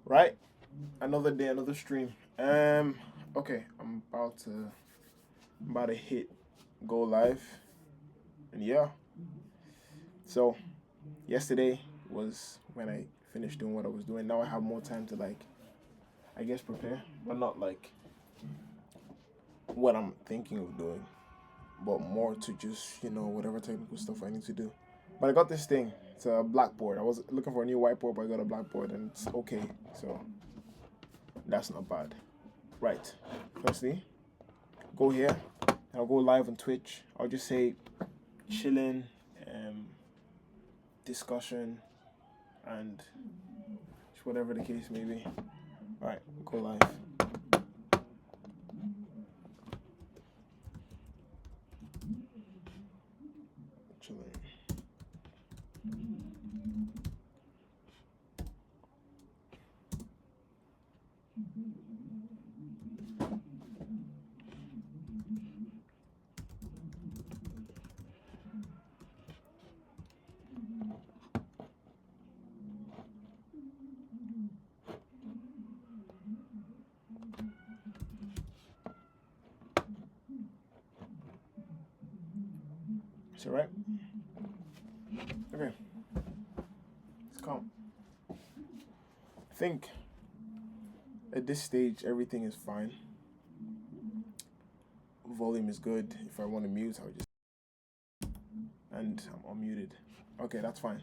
Right? Another day, another stream. Okay, I'm about to hit go live. And yeah. So yesterday was when I finished doing what I was doing. Now I have more time to I guess prepare. But not like what I'm thinking of doing. But more to just, whatever technical stuff I need to do. But I got this thing. It's a blackboard. I was looking for a new whiteboard, but I got a blackboard and it's okay. So that's not bad. Right. Firstly, go here. I'll go live on Twitch. I'll just say chilling, discussion, and whatever the case may be. Alright, go live. Chilling. Is it right? Okay. It's calm. I think at this stage everything is fine. Volume is good. If I want to mute, I'll just and I'm unmuted. Okay, that's fine.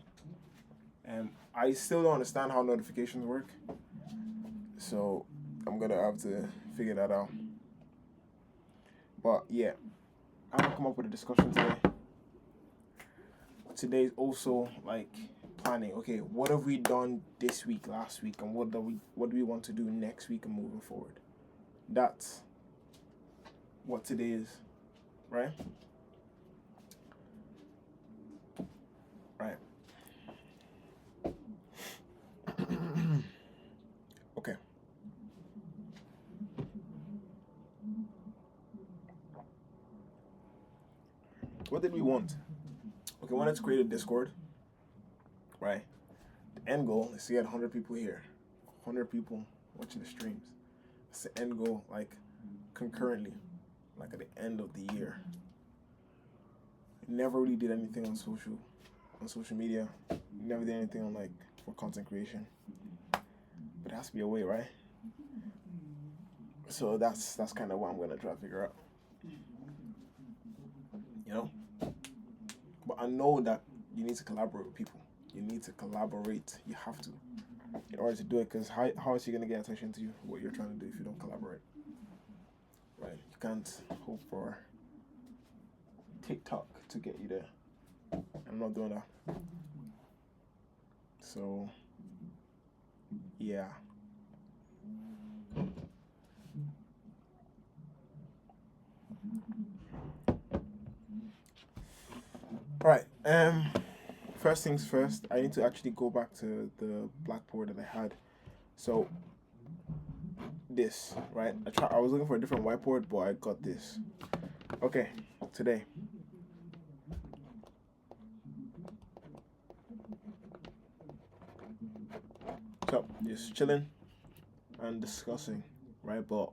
I still don't understand how notifications work, so I'm gonna have to figure that out. But yeah, I'm gonna come up with a discussion today. Today's also planning. Okay, what have we done this week, last week, and what do we want to do next week and moving forward? That's what today is, right? Right. Okay. What did we want? Okay, we wanted to create a Discord, right? The end goal is to get 100 people here, 100 people watching the streams. That's the end goal, concurrently, at the end of the year. Never really did anything on social media. Never did anything on for content creation. But it has to be a way, right? So that's kind of what I'm gonna try to figure out. But I know that you need to collaborate with people. You need to collaborate. You have to in order to do it. Because how is he gonna get attention to you? What you're trying to do if you don't collaborate, right? You can't hope for TikTok to get you there. I'm not doing that. So yeah. All right. First things first. I need to actually go back to the blackboard that I had. So this, right? I was looking for a different whiteboard, but I got this. Okay. Today. So just chilling and discussing, right? But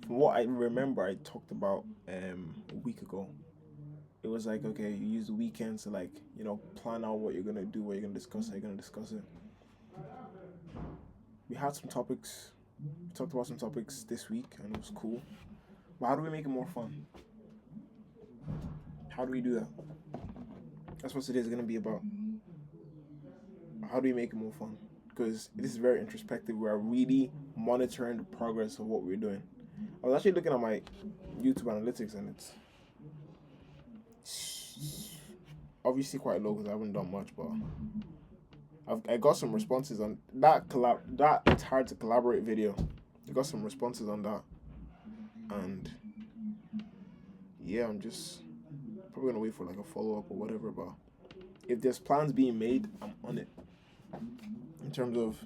from what I remember, I talked about a week ago. It was okay, you use the weekends to plan out what you're gonna do, what you're gonna discuss, how you're gonna discuss it. We had some topics. We talked about some topics this week, and it was cool. But how do we make it more fun? How do we do that? That's what today is gonna be about. How do we make it more fun? Because this is very introspective. We are really monitoring the progress of what we're doing. I was actually looking at my YouTube analytics, and it's obviously quite low because I haven't done much, but I got some responses on that it's hard to collaborate video. I got some responses on that, and yeah, I'm just probably gonna wait for a follow up or whatever. But if there's plans being made, I'm on it. In terms of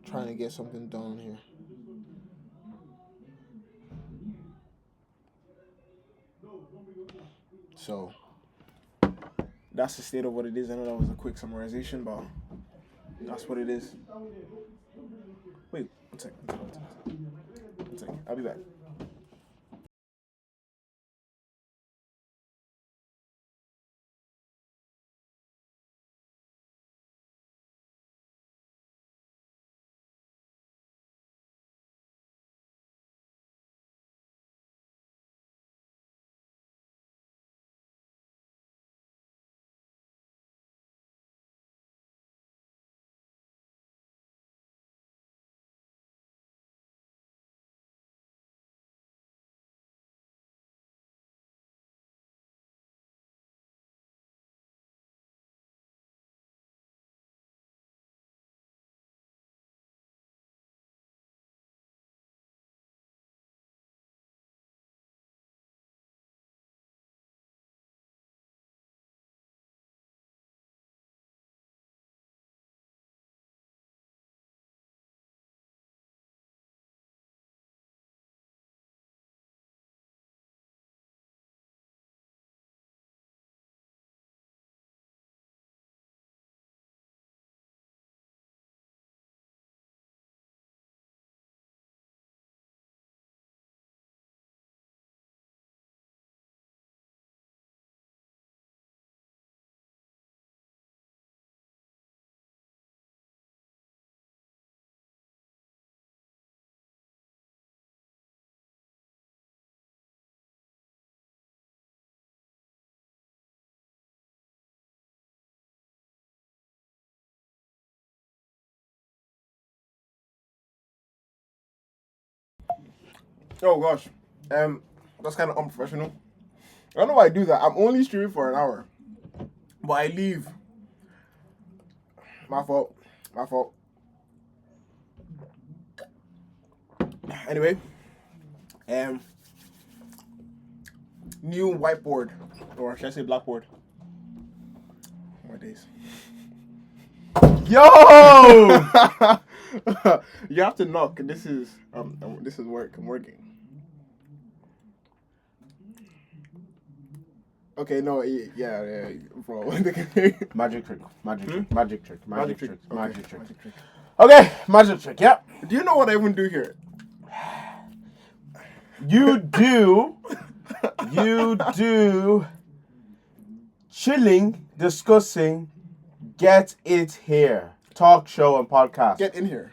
trying to get something done here. So that's the state of what it is. I know that was a quick summarization, but That's what it is. Wait, one second. One second. I'll be back. Oh gosh, that's kind of unprofessional. I don't know why I do that. I'm only streaming for an hour, but I leave. My fault. My fault. Anyway, new whiteboard, or should I say blackboard? More days. Yo! You have to knock. This is work. I'm working. Okay, no, yeah, bro. Magic trick. Okay. Magic trick. Okay, magic trick. Yep. Do you know what I even do here? You do chilling, discussing, get it here. Talk show and podcast. Get in here.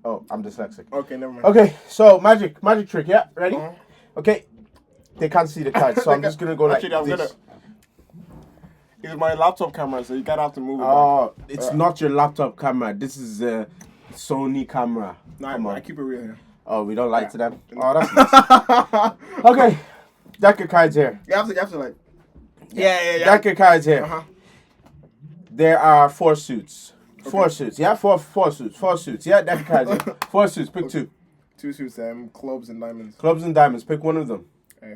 Oh, I'm dyslexic. Okay, never mind. Okay, so magic trick, yeah? Ready? Uh-huh. Okay. They can't see the cards, so I'm just gonna go like Actually, this. It's my laptop camera, so you gotta have to move it back. Oh, it's not your laptop camera. This is a Sony camera. Nah, Come on. I keep it real here. Oh, we don't lie to them? Oh, that's nice. Okay. Deck of cards here. You have to like... Yeah. Deck of cards here. Uh-huh. There are 4 suits. 4 suits. Yeah, four suits. 4 suits. Yeah, deck of cards here. 4 suits. Pick 2. 2 suits, clubs and diamonds. Clubs and diamonds. Pick one of them.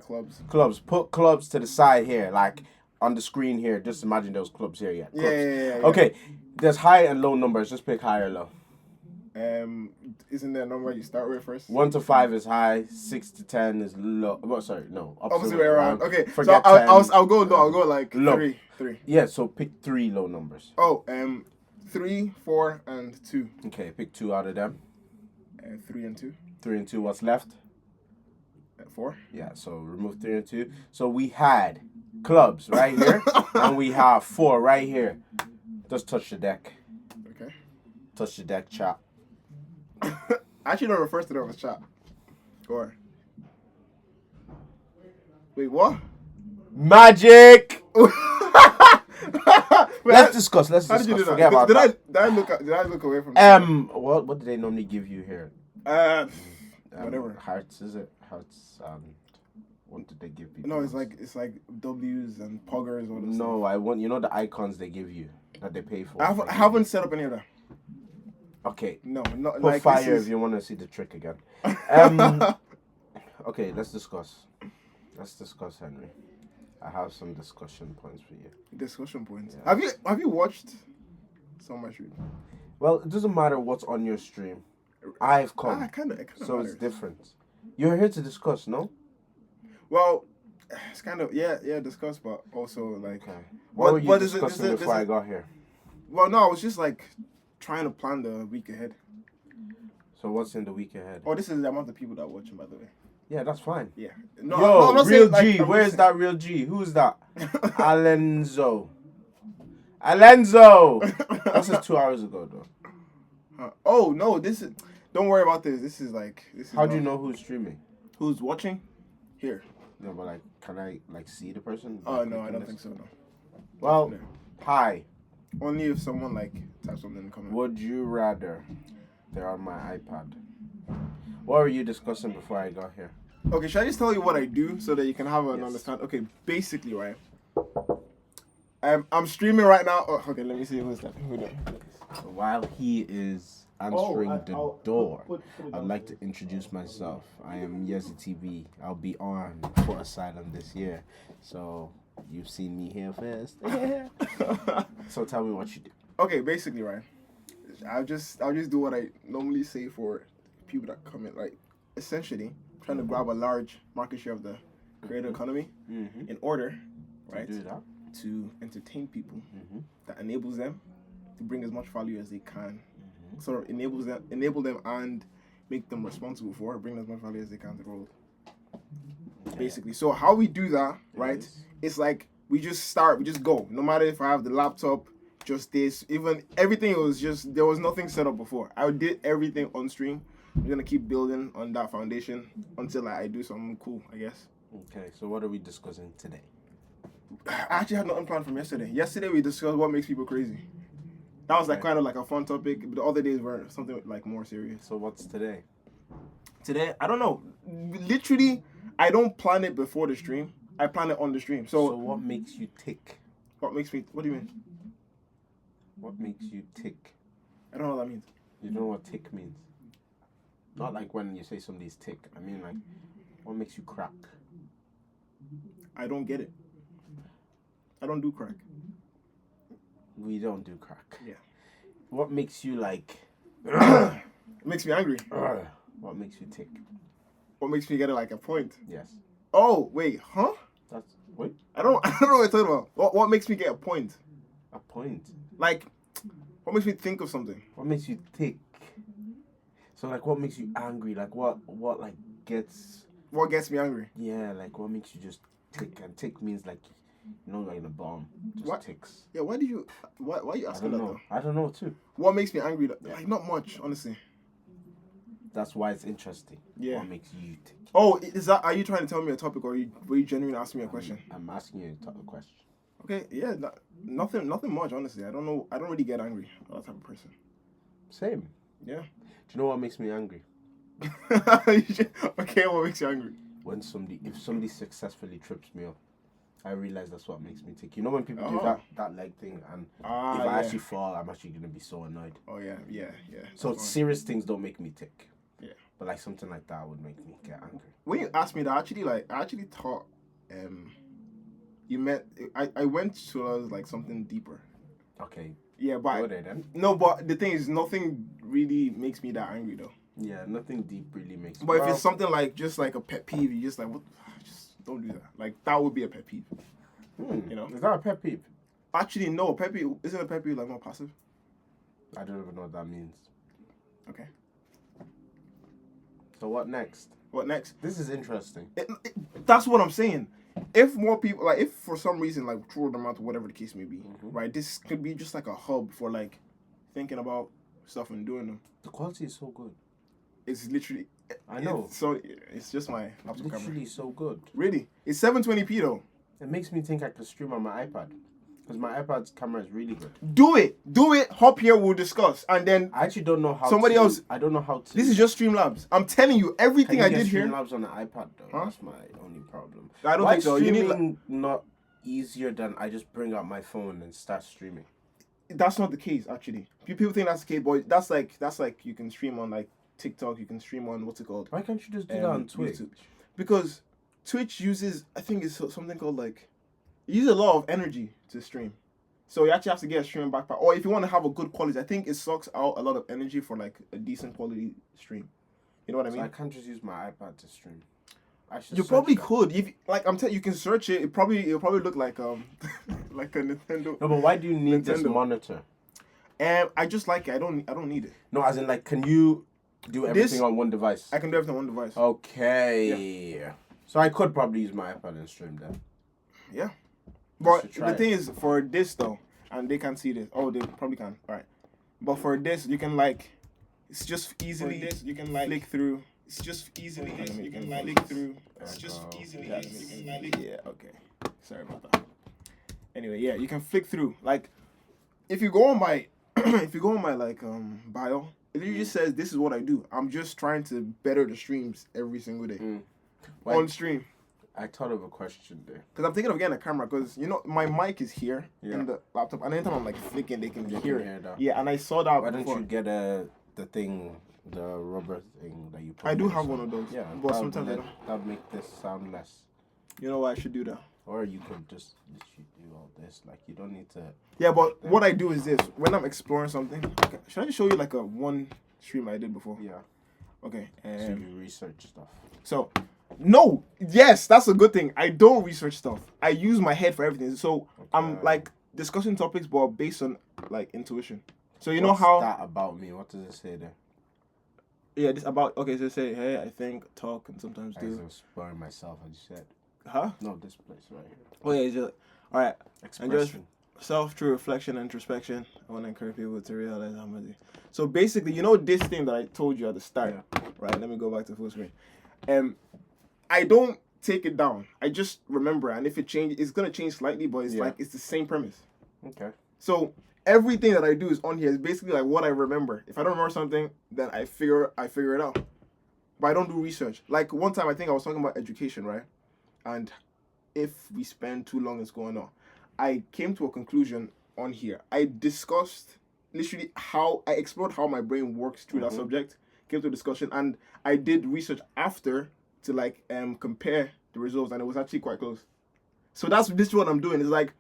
Clubs. Clubs. Put clubs to the side here, like on the screen here. Just imagine those clubs here. Yeah. Clubs. Yeah. Okay. There's high and low numbers. Just pick high or low. Isn't there a number you start with first? 1 to 5 is high. 6 to 10 is low. Oh, sorry, no. Opposite way around. Okay. Forget so 10. I'll go low. I'll go like low. 3. Yeah. So pick 3 low numbers. Oh, 3, 4, and 2. Okay. Pick 2 out of them. 3 and 2. 3 and 2. What's left? 4. Yeah. So remove 3 and 2. So we had clubs right here, and we have 4 right here. Just touch the deck. Okay. Touch the deck, chop. I actually don't refer to them as chat. Or. Wait, what? Magic. Wait, Let's discuss. How did you do that? Forget about that. Did I look away from? What do they normally give you here? Whatever. Hearts, is it? Hearts. What did they give you? No, it's like W's and poggers or No, I want the icons they give you that they pay for. I haven't set up any of that. Okay. No, not Put like fire if you want to see the trick again. Okay, let's discuss. Henry. I have some discussion points for you. Discussion points. Yeah. Have you watched so much? Well, it doesn't matter what's on your stream. I've come. It kind of so matters. It's different. You're here to discuss, no? Well, it's kind of discuss, but also like. Okay. What were you discussing before I got here? Well, no, I was just like trying to plan the week ahead. So what's in the week ahead? Oh, this is the amount of people that are watching, by the way. Yeah, that's fine. Yeah. No, I'm not real saying, G. like, Where's that real G? Who's that? Alenzo. That's just 2 hours ago, though. Oh no, this is. Don't worry about this. This is. How do you know who's streaming? Who's watching? Here. No, but like, can I like see the person? Oh no, I don't think so. No. Well, hi. Only if someone like types something in the comment. Would you rather? They're on my iPad. What were you discussing before I got here? Okay, should I just tell you what I do so that you can have an Yes. understand? Okay, basically, right. I'm streaming right now. Oh, okay, let me see who's that. So while he is answering the door, put it I'd down. like to introduce myself. I am Yezi TV. I'll be on for Asylum this year. So you've seen me here first. So tell me what you do. Okay, basically, right. I'll just do what I normally say for people that come in. Like, essentially, trying to grab a large market share of the creator economy in order, right, Do that. to entertain people. That enables them to bring as much value as they can. Sort of enable them and make them responsible for it, bring as much value as they can to the world. Basically. So how we do that, right? Yes. It's like we just go. No matter if I have the laptop, just this, even everything was just there was nothing set up before. I did everything on stream. I'm gonna keep building on that foundation until I do something cool, I guess. Okay, so what are we discussing today? I actually had nothing planned from yesterday. Yesterday we discussed what makes people crazy. That was like kind of like a fun topic, but the other days were something like more serious. So what's today? Today, I don't know. Literally, I don't plan it before the stream. I plan it on the stream. So So what makes you tick? what makes me? What do you mean? What makes you tick? I don't know what that means. You know what tick means? Not like when you say somebody's tick. I mean like, what makes you crack? I don't get it. I don't do crack. We don't do crack. Yeah. What makes you like? It makes me angry. What makes you tick? What makes me get like a point? Yes. Oh wait, huh? That's wait. I don't know what you're talking about. What makes me get a point? A point. Like, what makes me think of something? What makes you tick? So like, what makes you angry? Like what like gets? What gets me angry? Yeah, like what makes you just tick? And tick means like, you know, like in a bomb, just What? ticks. Yeah. Why are you I asking don't that know. though? I don't know too. What makes me angry? Like not much, honestly. That's why it's interesting. Yeah. What makes you tick? Oh, is that? Are you trying to tell me a topic, or were you genuinely asking me a question? I'm asking you a question. Okay. Yeah. Nothing much, honestly. I don't know. I don't really get angry. I'm that type of person. Same. Yeah. Do you know what makes me angry? Okay. What makes you angry? When if somebody successfully trips me up, I realize that's what makes me tick. You know when people do Oh. that leg thing, and if Ah. I Yeah. actually fall, I'm actually gonna be so annoyed. Oh yeah. Yeah. So That's fine. serious things don't make me tick. Yeah. But like something like that would make me get angry. When you asked me that, I actually thought, you meant I went to like something deeper. Okay. Yeah, but Go there then. no, but the thing is, nothing really makes me that angry though. Yeah, nothing deep really makes me. But if it's something like just like a pet peeve, you just like what, just don't do that. Like that would be a pet peeve. You know? Is that a pet peeve? Actually, no, pet peeve isn't a pet peeve like more passive. I don't even know what that means. Okay. So what next? What next? This is interesting. That's what I'm saying. If more people, like, if for some reason, like, throw them out, or whatever the case may be, right? This could be just like a hub for like thinking about stuff and doing them. The quality is so good. It's literally. I know. It's just my laptop Literally camera. so good. Really, it's 720p though. It makes me think I could stream on my iPad. Because my iPad's camera is really good. Do it. Hop here, we'll discuss, and then I actually don't know how Somebody to, else- I don't know how to. this is just Streamlabs. I'm telling you, everything I did here. Streamlabs on the iPad though. Huh? That's my only problem. I don't Why think so. is You need. streaming not easier than I just bring out my phone and start streaming? That's not the case, actually. People think that's the case, but that's like you can stream on like TikTok. You can stream on what's it called? Why can't you just do that on Twitch? YouTube. Because Twitch uses, I think it's something called like, it uses a lot of energy to stream. So you actually have to get a stream backpack. Or if you want to have a good quality, I think it sucks out a lot of energy for like a decent quality stream. You know what I So mean? I can't just use my iPad to stream. I should You search probably that. could. If like I'm telling you, can search it. It'll probably look like like a Nintendo. No, but why do you need this Nintendo. monitor? And I just like it. I don't need it. No, as in like, can you do everything This- on one device? I can do everything on one device. Okay. So I could probably use my iPad and stream then. Yeah. But should try the thing is, for this though, and they can't see this. Oh, they probably can. All right. But for this, you can like, it's just easily. This you can like flick through. It's just easily. You can like flick through. It's just easily. You can like. Yeah. Okay. Sorry about that. Anyway, yeah, you can flick through. Like, if you go on my, if you go on my like bio, it literally just says this is what I do. I'm just trying to better the streams every single day on stream. I thought of a question there. Because I'm thinking of getting a camera. Because, you know, my mic is here in the laptop. And anytime I'm, like, flicking, they can hear it. Yeah, and I saw that Why before. don't you get the rubber thing that you put I do on have so- one of those. Yeah, But sometimes I don't. that would make this sound less. You know what? I should do that. Or you could just literally do all this. Like, you don't need to... Yeah, but what I do is this. When I'm exploring something... Okay, should I just show you, like, one stream I did before? Yeah. Okay. So you research stuff. So... No, yes, that's a good thing. I don't research stuff. I use my head for everything. So I'm like discussing topics, but based on like intuition. So you know how that about me? What does it say there? Yeah, this about okay. So say hey, I think, talk, and sometimes I do. was exploring myself, as you said. Huh? No, this place right here. Oh yeah, just, all right. Expression. And just self-true reflection and introspection. I want to encourage people to realize how much. So basically, you know this thing that I told you at the start, right? Let me go back to full screen. I don't take it down. I just remember, and if it changes, it's gonna change slightly, but it's like it's the same premise. Okay. So everything that I do is on here is basically like what I remember. If I don't remember something, then I figure it out. But I don't do research. Like one time, I think I was talking about education, right? And if we spend too long in school or not, I came to a conclusion on here. I discussed literally how I explored how my brain works through that subject. Came to a discussion, and I did research after to like compare the results, and it was actually quite close. So this is what I'm doing. It's like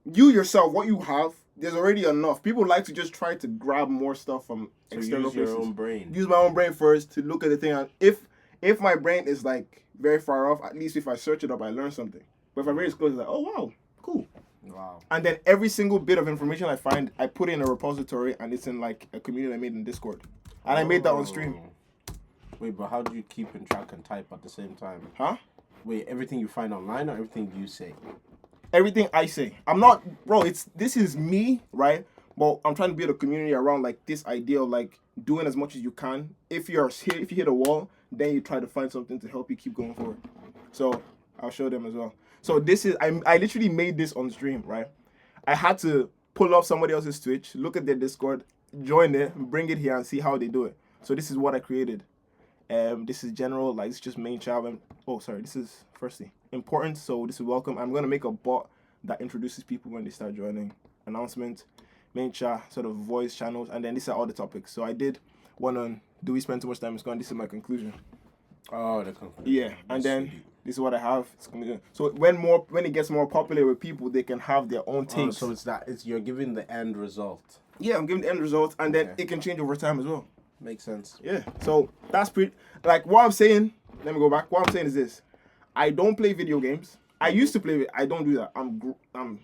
you yourself, what you have, there's already enough. People like to just try to grab more stuff from external use your places. own brain. Use my own brain first to look at the thing. And if my brain is like very far off, at least if I search it up, I learn something. But if my brain is close, it's like, oh wow, cool. Wow. And then every single bit of information I find, I put it in a repository, and it's in like a community I made in Discord. And I made that on stream. Wait, but how do you keep in track and type at the same time? Huh? Wait, everything you find online or everything you say? Everything I say. I'm not, bro, this is me, right? But I'm trying to build a community around like this idea of like doing as much as you can. If you hit a wall, then you try to find something to help you keep going forward. So I'll show them as well. So this is, I literally made this on stream, right? I had to pull up somebody else's Twitch, look at their Discord, join it, bring it here and see how they do it. So this is what I created. This is general, like it's just main chat. This is firstly important. So this is welcome. I'm gonna make a bot that introduces people when they start joining. Announcement, main chat, sort of voice channels, and then these are all the topics. So I did one on do we spend too much time in school? And this is my conclusion. Oh, the conclusion. Yeah, and then this is what I have. So when it gets more popular with people, they can have their own takes. So you're giving the end result. Yeah, I'm giving the end result, and then it can change over time as well. Makes sense. Yeah, so that's pretty. Like what I'm saying. Let me go back. What I'm saying is this: I don't play video games. I used to play. I don't do that. I'm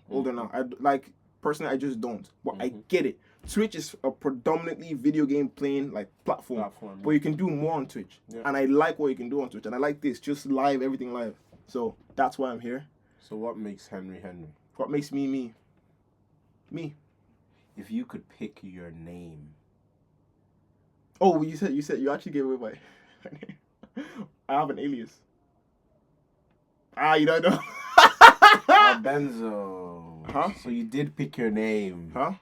older now. Personally, I just don't. But I get it. Twitch is a predominantly video game playing like platform. But you can do more on Twitch. Yeah. And I like what you can do on Twitch. And I like this, just live, everything live. So that's why I'm here. So what makes Henry Henry? What makes me me? Me. If you could pick your name. Oh, you said you actually gave away my name. I have an alias. You don't know. Benzo. Huh? So you did pick your name. Huh?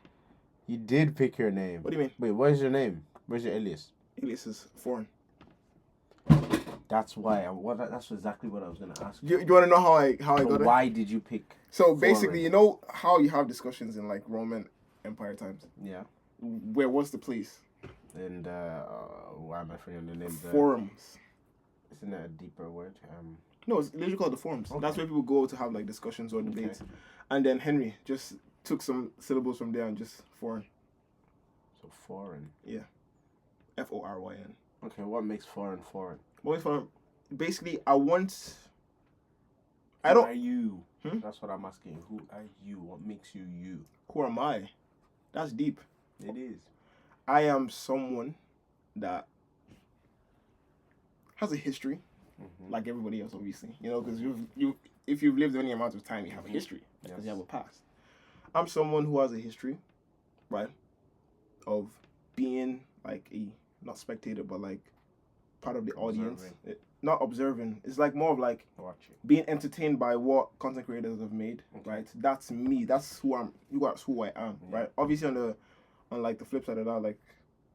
You did pick your name. What do you mean? Wait, what is your name? Where's your alias? Alias is foreign. That's why. That's exactly what I was gonna ask. You want to know how I got it? Why did you pick? So basically, you know how you have discussions in like Roman Empire times. Yeah. Where was the place? And why am I forgetting the name? Forums. Isn't that a deeper word? No, it's literally called the forums. Okay. That's where people go to have like discussions or debates. Okay. And then Henry just took some syllables from there and just foreign. So foreign. Yeah. Foryn. Okay, what makes foreign foreign? What makes foreign? Basically, I don't. Who are you? That's what I'm asking. Who are you? What makes you you? Who am I? That's deep. It is. I am someone that has a history, like everybody else, obviously. You know, because if you've lived any amount of time, you have a history because you have a past. I'm someone who has a history, right, of being like a not spectator, but like part of the audience. Not observing. It's like more of like being entertained by what content creators have made, right? That's me. That's who I'm. That's who I am, right? Obviously, on like the flip side of that, like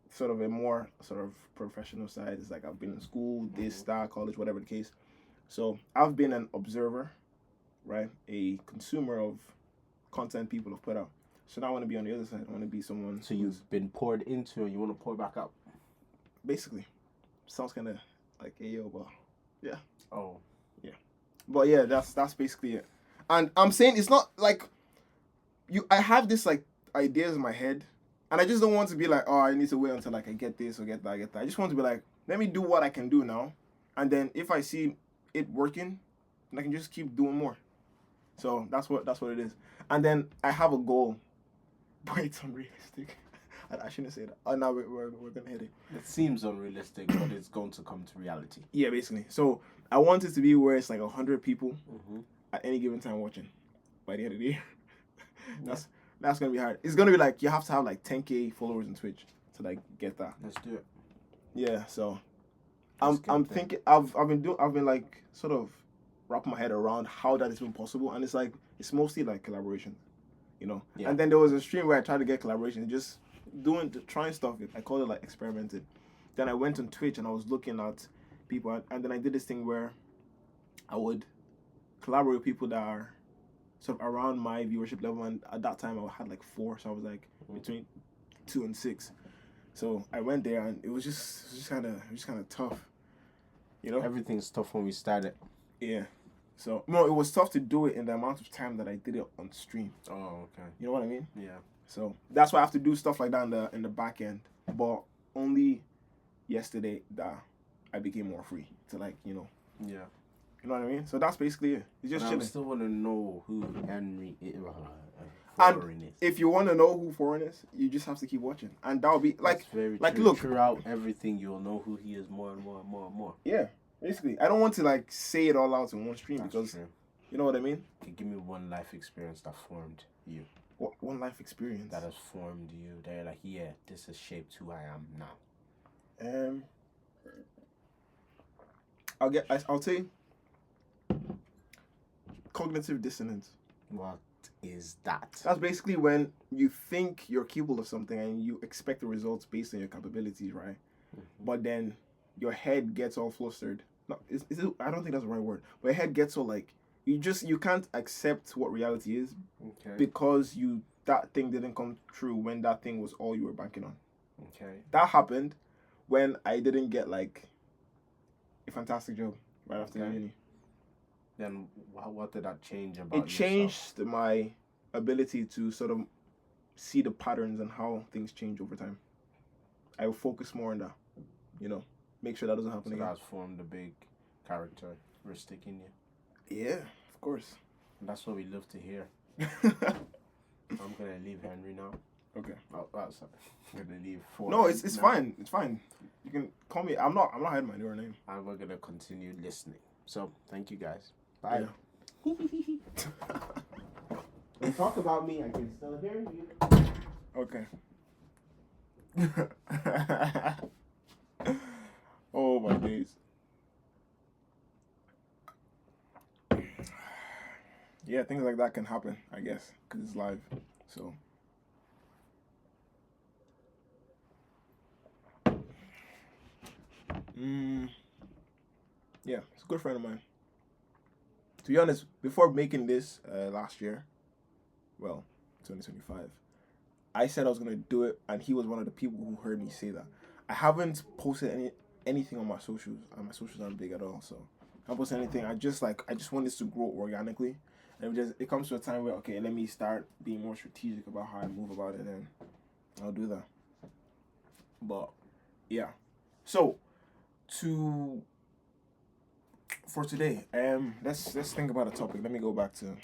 sort of a more sort of professional side, it's like I've been in school, college, whatever the case. So I've been an observer, right? A consumer of content people have put out. So now I want to be on the other side. I want to be someone. So you've been poured into, and you want to pour back out. Basically, sounds kind of like Ayo, but yeah. Oh, yeah. But yeah, that's basically it. And I'm saying it's not like I have this like ideas in my head, and I just don't want to be like, oh, I need to wait until like I get this or get that, get that. I just want to be like, let me do what I can do now, and then if I see it working, then I can just keep doing more. So that's what it is. And then I have a goal, but it's unrealistic. I shouldn't say that. Oh, now we're gonna hit it. It seems unrealistic, but it's going to come to reality. Yeah, basically. So I want it to be where it's like 100 people at any given time watching by the end of the year. That's gonna be hard. It's gonna be like you have to have like 10K followers on Twitch to like get that. Let's do it. Yeah. So I'm thinking I've been like sort of wrapping my head around how that is even possible, and it's like it's mostly like collaboration, you know. Yeah. And then there was a stream where I tried to get collaboration, just trying stuff. I called it like experimented. Then I went on Twitch and I was looking at people, and then I did this thing where I would collaborate with people that are sort of around my viewership level, and at that time I had like 4, so I was like between 2 and 6. So I went there, and it was just kind of tough, you know. Everything's tough when we started. Yeah. So no, it was tough to do it in the amount of time that I did it on stream. Oh, okay. You know what I mean? Yeah. So that's why I have to do stuff like that in the back end. But only yesterday that I became more free to like, you know. Yeah. You know what I mean? So that's basically it. It's just chilling. I still want to know who Henry is. And if you want to know who Foreign is, you just have to keep watching, and that'll be like, look, throughout everything, you'll know who he is more and more and more and more. Yeah, basically, I don't want to like say it all out in one stream. That's because true. You know what I mean. Okay, give me one life experience that formed you. What one life experience that has formed you? They're like, yeah, this has shaped who I am now. I'll say cognitive dissonance. What is that? That's basically when you think you're capable of something and you expect the results based on your capabilities, right? But then your head gets all flustered. No, I don't think that's the right word. But your head gets all like you can't accept what reality is because that thing didn't come true when that thing was all you were banking on. Okay. That happened when I didn't get like a fantastic job right after uni. Then what did that change about yourself? It changed my ability to sort of see the patterns and how things change over time. I will focus more on that, you know, make sure that doesn't happen again. So that's formed a big characteristic in you. Yeah, of course. And that's what we love to hear. I'm gonna leave Henry now. Okay. Oh, sorry. I'm gonna leave. No, it's fine. It's fine. You can call me. I'm not hiding my real name. And we're gonna continue listening. So thank you guys. Bye. Yeah. When you talk about me, I can still hear you. Okay. Oh my days. Yeah, things like that can happen, I guess, because it's live. So. Yeah, it's a good friend of mine. To be honest, before making this last year, well, 2025, I said I was gonna do it, and he was one of the people who heard me say that. I haven't posted anything on my socials, and my socials aren't big at all, so I haven't posted anything. I just want this to grow organically, and it comes to a time where okay, let me start being more strategic about how I move about it, and I'll do that. But yeah, so for today, let's think about a topic. Let me go back to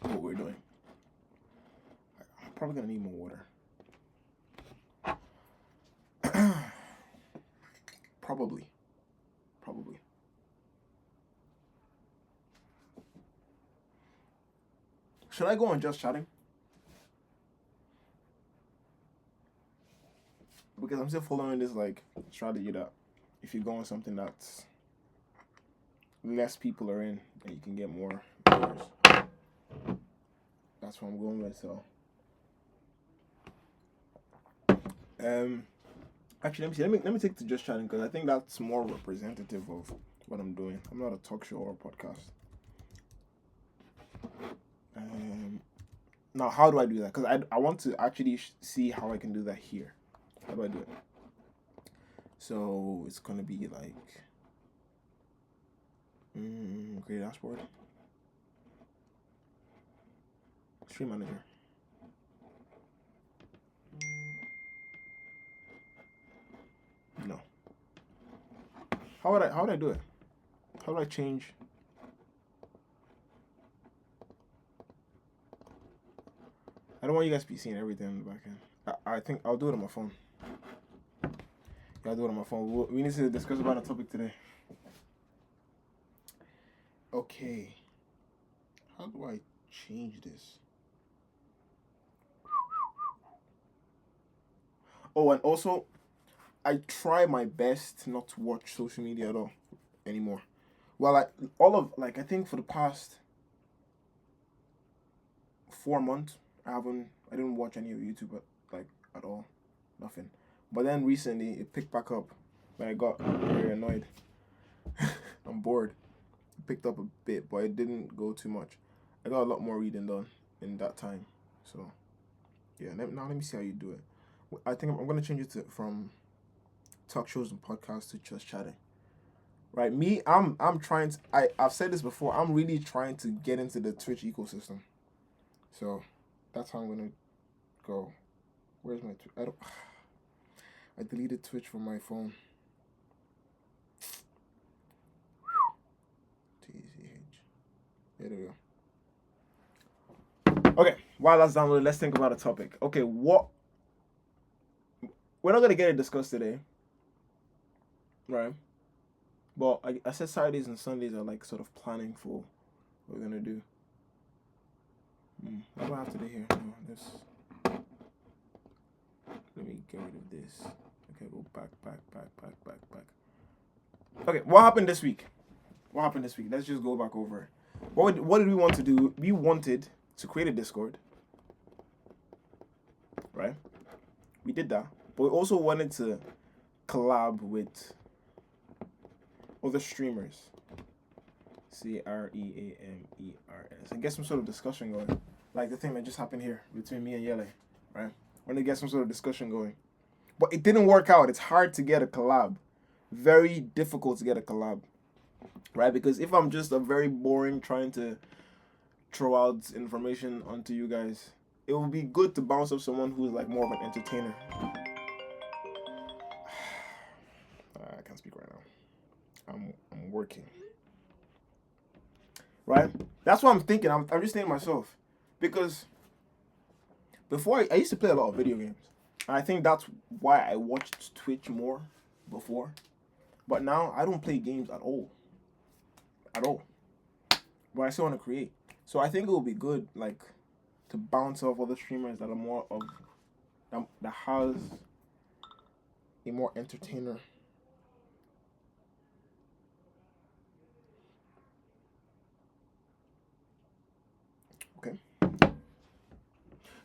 what we're doing. Probably gonna need more water. Probably. Should I go on just chatting? Because I'm still following this like strategy that if you go on something that's less people are in, then you can get more viewers. That's what I'm going with. So, actually, let me take to just chatting because I think that's more representative of what I'm doing. I'm not a talk show or a podcast. Now, how do I do that? Because I want to actually see how I can do that here. How do I do it? So it's gonna be like create dashboard, stream manager. No. How would I do it? How do I change? I don't want you guys to be seeing everything in the back end. I think I'll do it on my phone. Yeah, I'll do it on my phone. We need to discuss about a topic today. Okay. How do I change this? Oh, and also, I try my best not to watch social media at all anymore. Well, I think for the past 4 months, I didn't watch any of YouTube at all, nothing. But then recently it picked back up when I got very annoyed. I'm bored. It picked up a bit, but it didn't go too much. I got a lot more reading done in that time. So yeah, now let me see how you do it. I think I'm gonna change it from talk shows and podcasts to just chatting. Right, I'm trying to. I've said this before. I'm really trying to get into the Twitch ecosystem. So that's how I'm gonna go. Where's my I deleted Twitch from my phone. TCH. There we go. Okay, while that's downloaded, let's think about a topic. Okay, we're not gonna get it discussed today, right? But I said Saturdays and Sundays are like sort of planning for what we're gonna do. What do I have today here? No, let me get rid of this. Okay, go back. Okay, what happened this week? Let's just go back over it. What did we want to do? We wanted to create a Discord, right? We did that, but we also wanted to collab with other streamers. CREAMERS and get some sort of discussion going, like the thing that just happened here between me and Yele, right? Want to get some sort of discussion going, but it didn't work out. It's hard to get a collab, very difficult to get a collab, right? Because if I'm just a very boring trying to throw out information onto you guys, it would be good to bounce off someone who's like more of an entertainer. I can't speak right now. I'm working. Right? That's what I'm thinking. I'm just thinking to myself. Because before, I used to play a lot of video games. And I think that's why I watched Twitch more before. But now, I don't play games at all. But I still want to create. So I think it would be good, like, to bounce off other streamers that are more of, that has a more entertainer. Okay.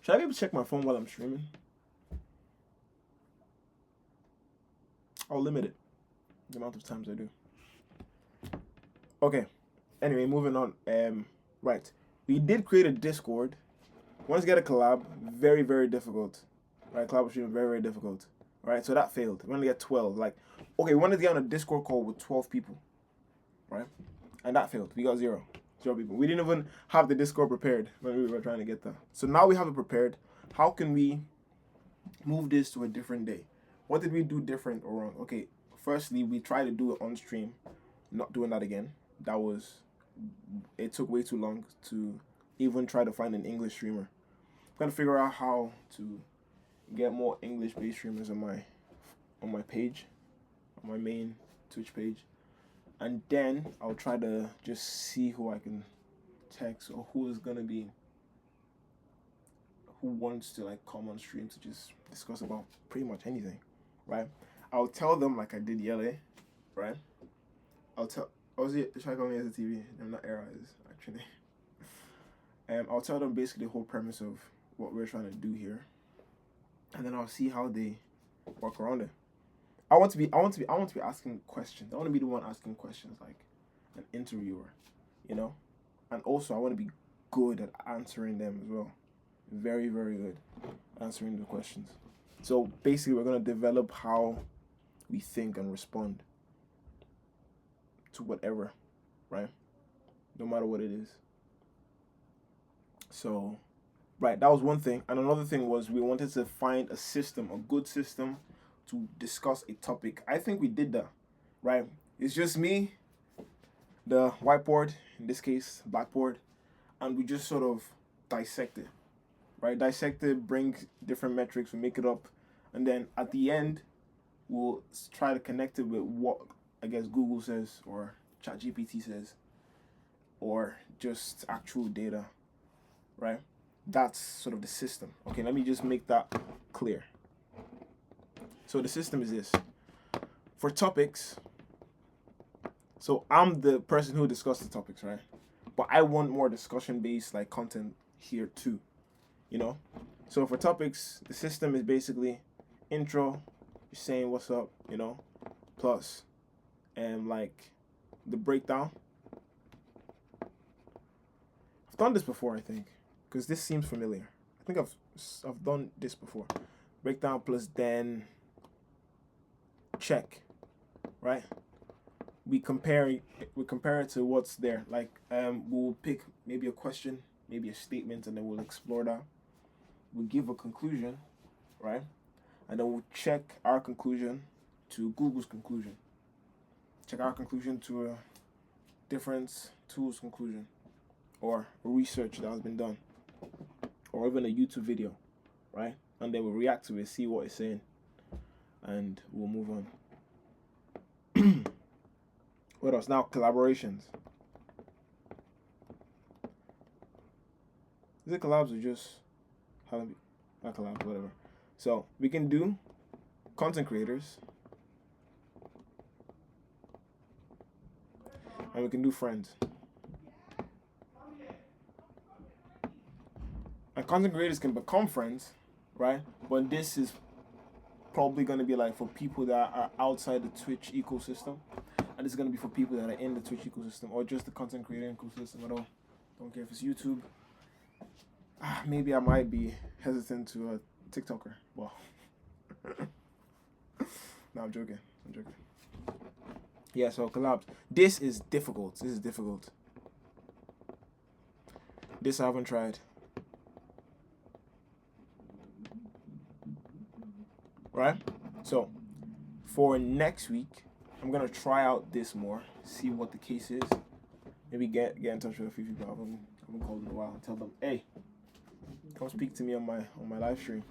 Should I be able to check my phone while I'm streaming? I'll limit it. The amount of times I do. Okay. Anyway, moving on. Right. We did create a Discord. Want to get a collab. Very, very difficult. Right? Collab stream, very, very difficult. Right? So that failed. We want to get 12. We wanted to get on a Discord call with 12 people. Right? And that failed. We got 0 people. We didn't even have the Discord prepared when we were trying to get that. So now we have it prepared. How can we move this to a different day? What did we do different or wrong? Okay, firstly, we tried to do it on stream. Not doing that again. It took way too long to even try to find an English streamer. gonna figure out how to get more English-based streamers on my page, on my main Twitch page, and then I'll try to just see who I can text or who wants to like come on stream to just discuss about pretty much anything, right? I'll tell them like I did Yele, right? Should I call me as a TV? I'm not era is actually. I'll tell them basically the whole premise of what we're trying to do here, and then I'll see how they work around it. I want to be asking questions. I want to be the one asking questions, like an interviewer, you know, and also I want to be good at answering them as well. Very, very good at answering the questions. So basically, we're gonna develop how we think and respond to whatever, right? No matter what it is. So, right, that was one thing. And another thing was we wanted to find a system, a good system to discuss a topic. I think we did that, right? It's just me, the whiteboard, in this case, blackboard, and we just sort of dissect it, right? Dissect it, bring different metrics, we make it up, and then at the end, we'll try to connect it with what I guess Google says or ChatGPT says, or just actual data, right? That's sort of the system. Okay, let me just make that clear. So the system is this. For topics, so I'm the person who discusses the topics, right? But I want more discussion-based like content here too, you know? So for topics, the system is basically intro, you're saying what's up, you know, plus, and like the breakdown. I've done this before, I think, because this seems familiar. I think I've done this before. Breakdown plus then check, right? We compare it to what's there. Like we'll pick maybe a question, maybe a statement, and then we'll explore that. We'll give a conclusion, right? And then we'll check our conclusion to Google's conclusion. Check our conclusion to a different tool's conclusion, or research that has been done, or even a YouTube video, right? And then we'll react to it, see what it's saying, and we'll move on. What else? Now, collaborations. Is it collabs or just not collabs, whatever. So we can do content creators, and we can do friends. And content creators can become friends, right? But this is probably going to be like for people that are outside the Twitch ecosystem, and it's going to be for people that are in the Twitch ecosystem or just the content creator ecosystem at all. Don't care if it's YouTube. Maybe I might be hesitant to a TikToker. Well, no, I'm joking. Yeah, so collabs. This is difficult. This I haven't tried. Right? So, for next week, I'm going to try out this more, see what the case is. Maybe get in touch with a few people I haven't called in a while and tell them, hey, come speak to me on my live stream.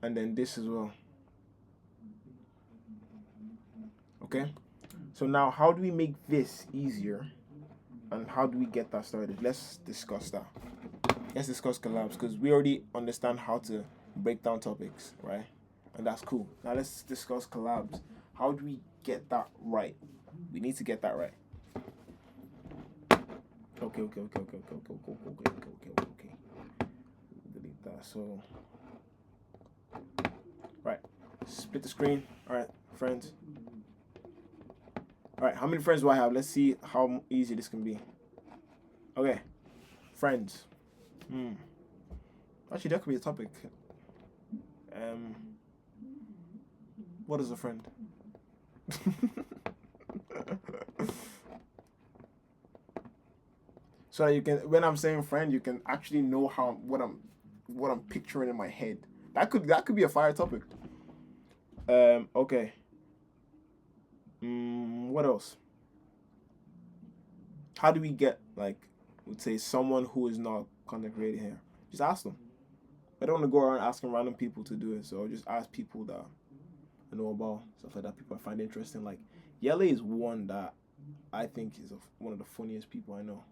And then this as well. Okay? So now, how do we make this easier? And how do we get that started? Let's discuss that. Let's discuss collabs, because we already understand how to break down topics, right? And that's cool. Now let's discuss collabs. How do we get that right? We need to get that right. Okay. Delete that. So, right. Split the screen. All right, friends. All right, how many friends do I have? Let's see how easy this can be. Okay, friends. Actually, that could be a topic. What is a friend? So that you can, when I'm saying friend, you can actually know what I'm picturing in my head. That could be a fire topic. Okay. What else? How do we get, like, let's say someone who is not content creator here. Just ask them. I don't want to go around asking random people to do it, so I'll just ask people that I know about, stuff like that, people I find interesting. Like, Yele is one that I think is one of the funniest people I know.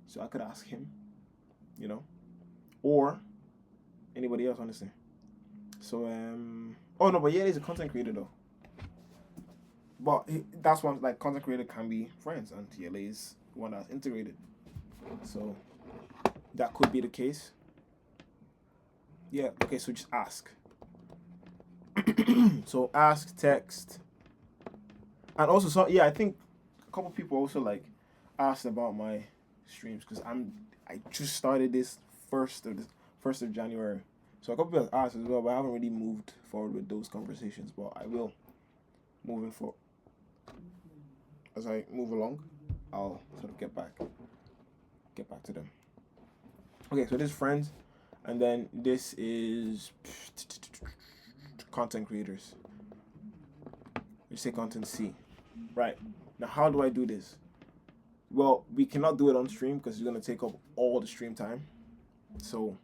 So I could ask him, you know, or anybody else, honestly. So, oh no, but Yele is a content creator though. But that's one, like, content creator can be friends, and Yele is one that's integrated. So that could be the case. Yeah, okay, so just ask. So ask, text. And also, so yeah, I think a couple people also like asked about my streams because I just started this first of January. So a couple people asked as well, but I haven't really moved forward with those conversations. But I will moving forward. As I move along, I'll sort of get back to them. Okay, so this is friends, and then this is content creators. You say content C. Right. Now how do I do this? Well, we cannot do it on stream because it's gonna take up all the stream time. So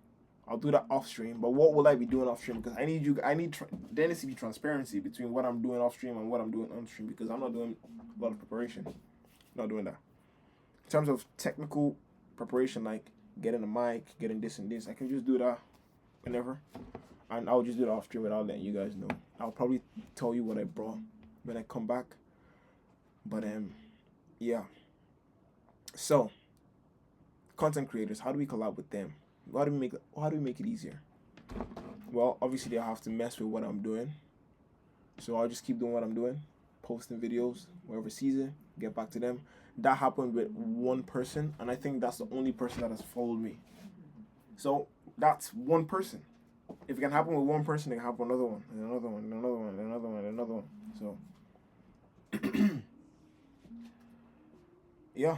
I'll do that off stream. But what will I be doing off stream? Because there needs to be transparency between what I'm doing off stream and what I'm doing on stream, because I'm not doing a lot of preparation. Not doing that. In terms of technical preparation, like getting a mic, getting this and this, I can just do that whenever. And I'll just do it off stream without letting you guys know. I'll probably tell you what I brought when I come back. But yeah. So content creators, how do we collab with them? How do we make it easier? Well, obviously they'll have to mess with what I'm doing. So I'll just keep doing what I'm doing, posting videos, whoever sees it, get back to them. That happened with one person, and I think that's the only person that has followed me. So that's one person. If it can happen with one person, it can happen with another one, and another one, and another one, and another one, and another one. So yeah.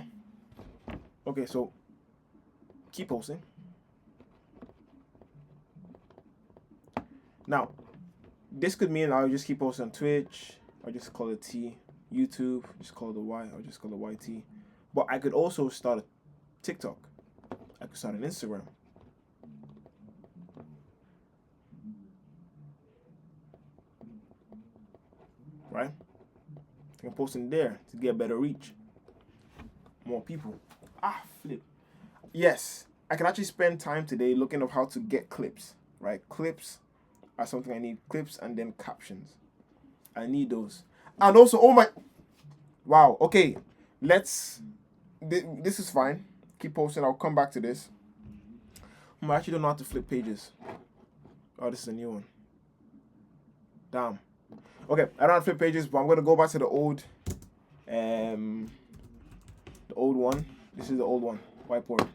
Okay, so keep posting. Now, this could mean I'll just keep posting on Twitch. I'll just call it T. YouTube, just call it the Y. I'll just call it YT. But I could also start a TikTok. I could start an Instagram. Right? I can post in there to get better reach. More people. Flip. Yes, I can actually spend time today looking up how to get clips. Right? Clips are something I need. Clips and then captions. I need those. And also, oh my... Wow, okay. This is fine. Keep posting. I'll come back to this. I actually don't know how to flip pages. Oh, this is a new one. Damn. Okay, I don't know how to flip pages, but I'm going to go back to the old one. This is the old one. Whiteboard.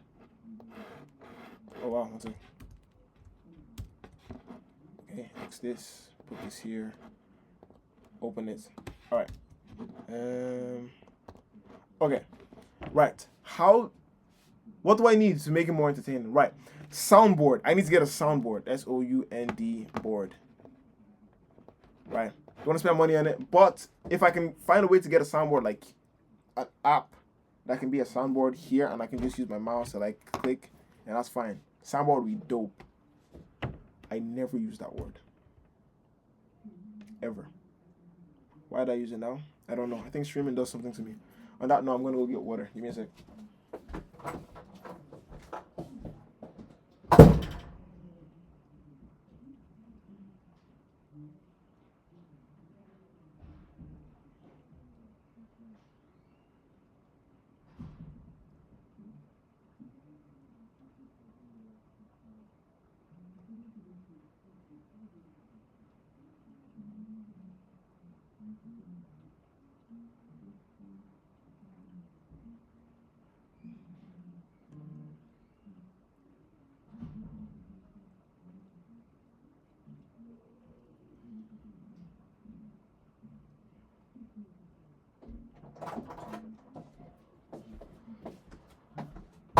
Oh, wow. One second. Okay, fix this. Put this here. Open it. All right. Okay. Right. What do I need to make it more entertaining? Right. Soundboard. I need to get a soundboard. SOUND board. Right. Don't want to spend money on it, but if I can find a way to get a soundboard, like an app that can be a soundboard here, and I can just use my mouse to like click, and that's fine. Soundboard would be dope. I never use that word. Ever. Why did I use it now? I don't know. I think streaming does something to me. On that note, I'm going to go get water. Give me a sec.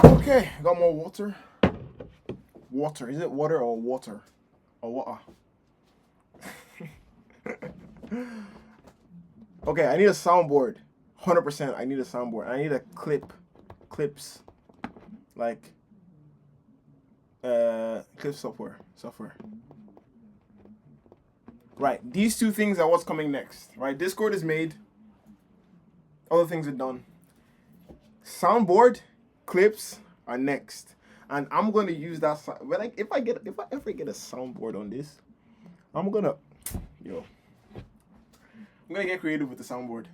Okay, got more water. Water. Is it water or water? Or water? Okay, I need a soundboard. 100%. I need a soundboard. I need a clips. Like, Clip software. Right, these two things are what's coming next. Right, Discord is made. Other things are done. Soundboard, clips are next, and I'm gonna use that. But like, if I ever get a soundboard on this, I'm gonna get creative with the soundboard.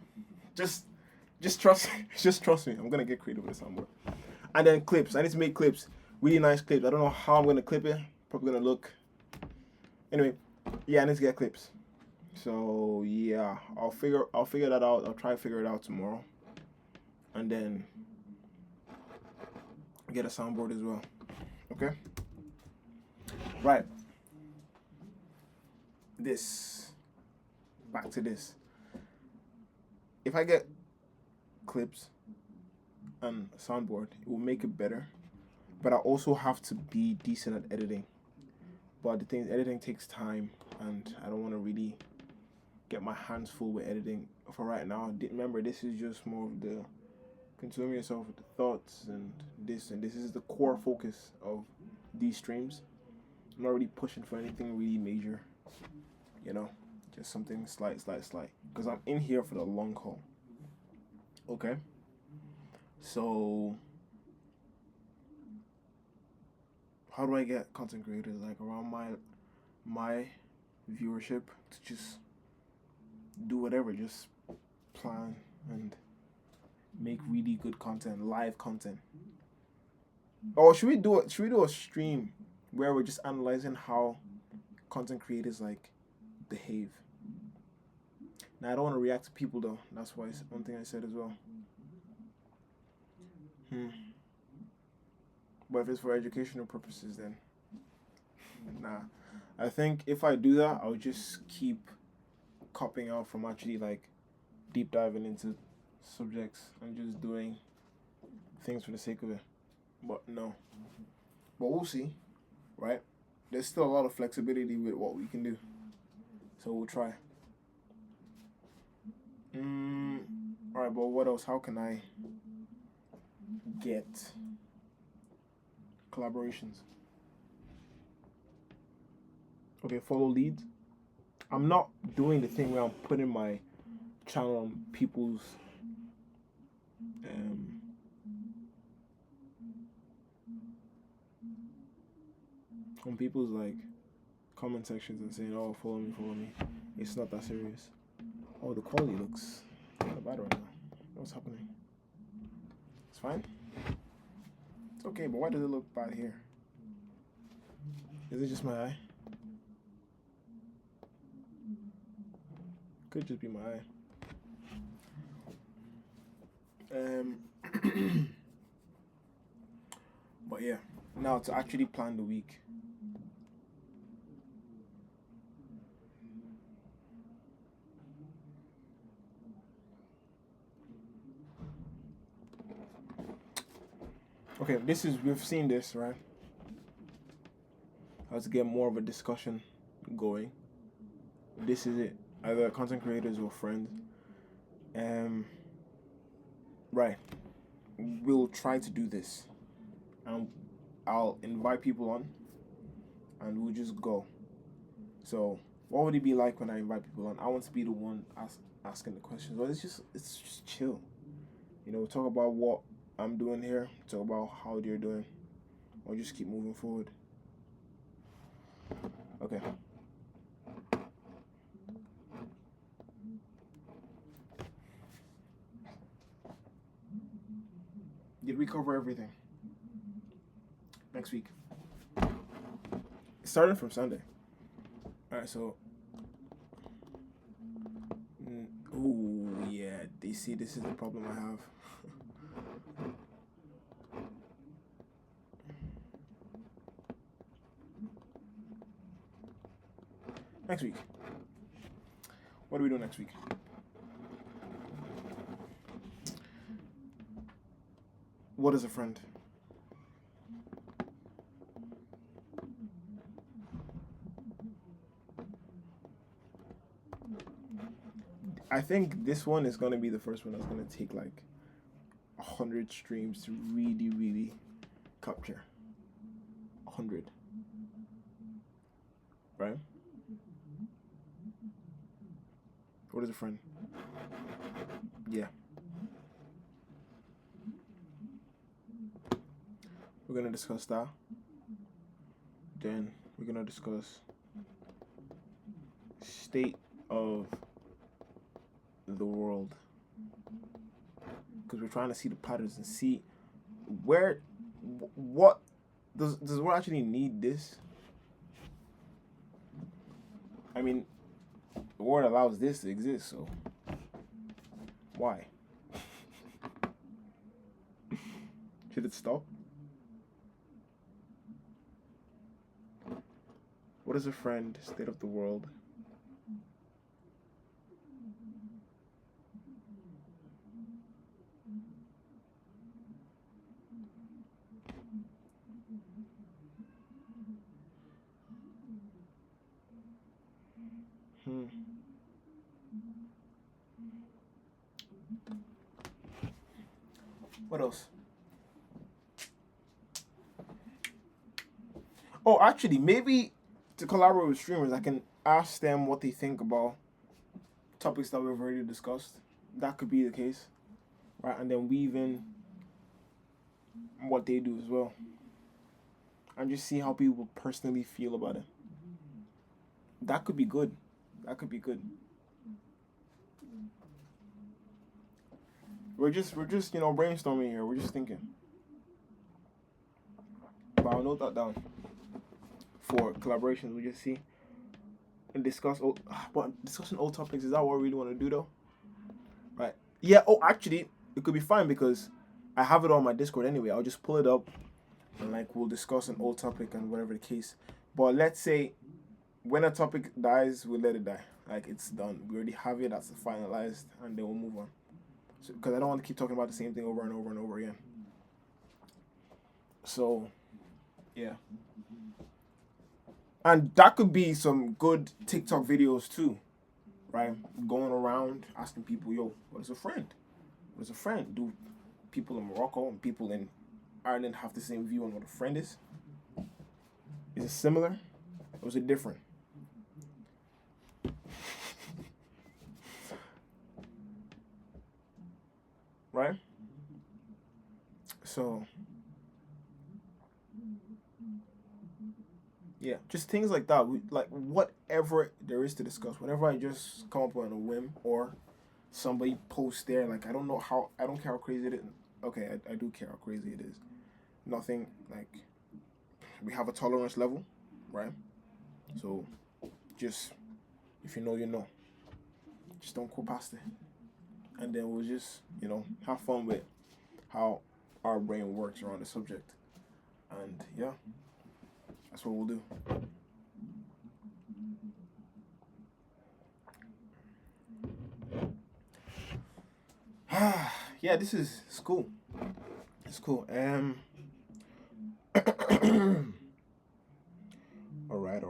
Just trust, just trust me. I'm gonna get creative with the soundboard. And then clips. I need to make clips, really nice clips. I don't know how I'm gonna clip it. Probably gonna look. Anyway, yeah, I need to get clips. So yeah, I'll figure that out. I'll try to figure it out tomorrow, and then get a soundboard as well. Okay. Right. Back to this. If I get clips and soundboard, it will make it better. But I also have to be decent at editing. But the thing is, editing takes time, and I don't want to really get my hands full with editing for right now. Remember, this is just more of the consuming yourself with the thoughts and this is the core focus of these streams. I'm not really pushing for anything really major, just something slight, because I'm in here for the long haul. Okay, so how do I get content creators like around my viewership to just do whatever, just plan and make really good content, live content? Or should we do a stream where we're just analyzing how content creators like behave? Now I don't want to react to people though. That's why one thing I said as well. But if it's for educational purposes, then nah. I think if I do that, I'll just keep copying out from actually like deep diving into subjects and just doing things for the sake of it. But no. But we'll see, right? There's still a lot of flexibility with what we can do. So we'll try. Alright, but what else? How can I get collaborations? Okay, follow leads. I'm not doing the thing where I'm putting my channel on people's like comment sections and saying, "Oh, follow me." It's not that serious. Oh, the quality looks kind of bad right now. What's happening? It's fine. It's okay, but why does it look bad here? Is it just my eye? Could just be my eye. But yeah, now to actually plan the week. Okay, we've seen this, right? How to get more of a discussion going. This is it. Either content creators or friends. Right. We'll try to do this. And I'll invite people on and we'll just go. So what would it be like when I invite people on? I want to be the one asking the questions. But it's just chill. Talk about what I'm doing here, talk about how they're doing, or just keep moving forward. Okay. Did we cover everything? Next week. Starting from Sunday. Alright, so. Ooh, yeah. They see this is the problem I have. Next week. What do we do next week? What is a friend? I think this one is going to be the first one that's going to take like 100 streams to really, really capture. 100. Right? What is a friend? Yeah. We're gonna discuss that. Then we're gonna discuss state of the world, because we're trying to see the patterns and see where, what does the world actually need this? I mean, the world allows this to exist, so why? Should it stop? What is a friend? State of the world. What else? Oh, actually, maybe to collaborate with streamers, I can ask them what they think about topics that we've already discussed. That could be the case, right? And then weave in what they do as well, and just see how people personally feel about it. That could be good. That could be good. We're just brainstorming here. We're just thinking. But I'll note that down for collaborations. We just see and discuss old. But discussing old topics, is that what we really want to do though? Right? Yeah. Oh, actually, it could be fine because I have it on my Discord anyway. I'll just pull it up and we'll discuss an old topic and whatever the case. But let's say when a topic dies, we let it die. It's done. We already have it. That's finalized, and then we'll move on. So, because I don't want to keep talking about the same thing over and over and over again. So, yeah. And that could be some good TikTok videos too, right? Going around asking people, yo, what is a friend? What is a friend? Do people in Morocco and people in Ireland have the same view on what a friend is? Is it similar? Or is it different? Right? So, yeah, just things like that. Whatever there is to discuss. Whenever I just come up on a whim or somebody posts there, I don't care how crazy it is. Okay, I do care how crazy it is. Nothing, we have a tolerance level, right? So, just, if you know, you know. Just don't go past it. And then we'll just, have fun with how our brain works around the subject. And yeah, that's what we'll do. Yeah, it's cool. It's cool. All right.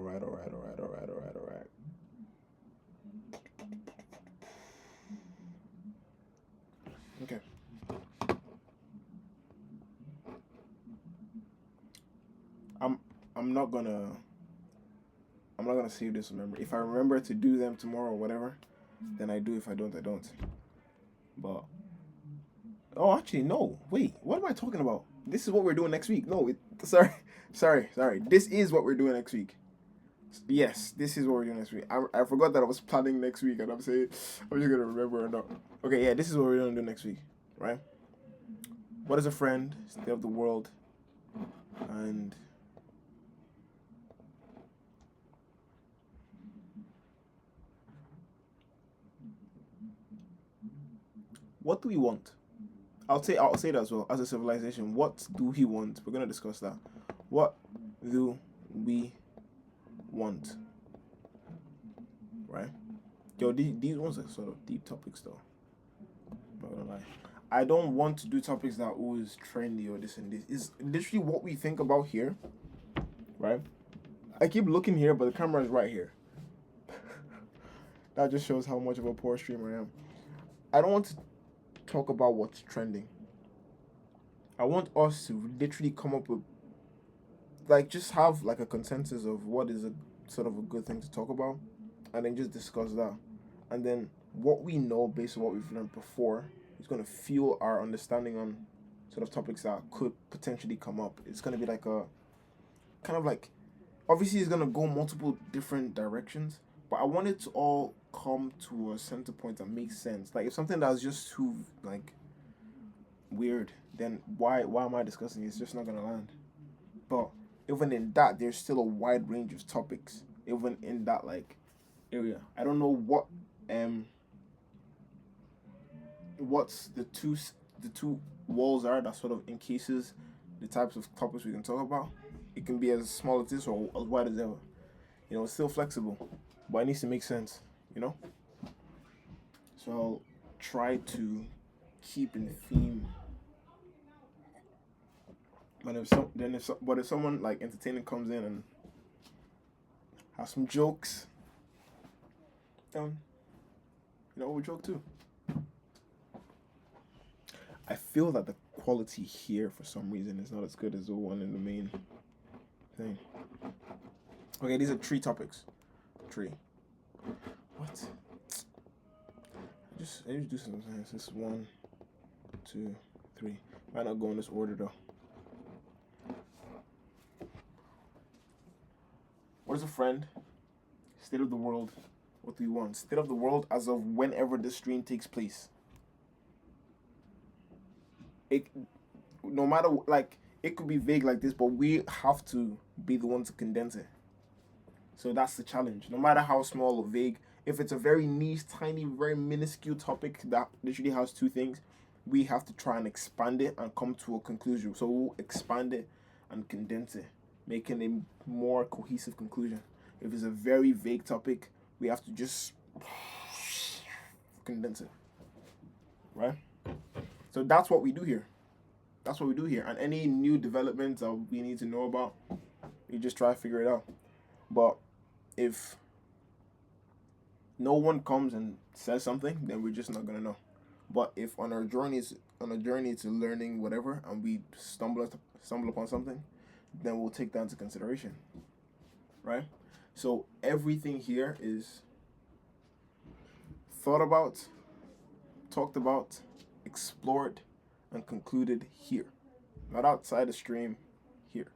Okay. I'm not gonna save this remember. If I remember to do them tomorrow or whatever, then I do. If I don't, I don't. But actually no. Wait, what am I talking about? This is what we're doing next week. No, sorry. This is what we're doing next week. Yes, this is what we're doing next week. I forgot that I was planning next week, and I'm saying I'm just gonna remember or not. Okay, yeah, this is what we're gonna do next week, right? What is a friend? State of the world, and what do we want? I'll say that as well. As a civilization, what do we want? We're gonna discuss that. What do we want? Right? Yo, these ones are sort of deep topics though. Not gonna lie. I don't want to do topics that are always trendy or this and this. It's literally what we think about here. Right? I keep looking here, but the camera is right here. That just shows how much of a poor streamer I am. I don't want to talk about what's trending. I want us to literally come up with like just have like a consensus of what is a sort of a good thing to talk about, and then just discuss that, and then what we know based on what we've learned before is going to fuel our understanding on sort of topics that could potentially come up. It's going to be like a kind of like, obviously it's going to go multiple different directions, but I want it to all come to a center point that makes sense. Like if something that's just too like weird, then why am I discussing it? It's just not going to land. But even in that, there's still a wide range of topics. Even in that like area, I don't know what's the two walls are that sort of encases the types of topics we can talk about. It can be as small as this or as wide as ever. You know, it's still flexible, but it needs to make sense. You know, so I'll try to keep in the theme. But if someone like entertaining comes in and has some jokes, then we'll joke too. I feel that the quality here for some reason is not as good as the one in the main thing. Okay, these are 3 topics. 3. What? I just do something. This is 1, 2, 3. Might not go in this order though. What is a friend? State of the world. What do you want? State of the world as of whenever this stream takes place. No matter, like, it could be vague like this, but we have to be the one to condense it. So that's the challenge. No matter how small or vague, if it's a very niche, tiny, very minuscule topic that literally has 2 things, we have to try and expand it and come to a conclusion. So we'll expand it and condense it, making a more cohesive conclusion. If it's a very vague topic, we have to just condense it, right? So that's what we do here. And any new developments that we need to know about, we just try to figure it out. But if no one comes and says something, then we're just not gonna know. But if on a journey to learning whatever, and we stumble upon something, then we'll take that into consideration, right? So everything here is thought about, talked about, explored, and concluded here, not outside the stream, here.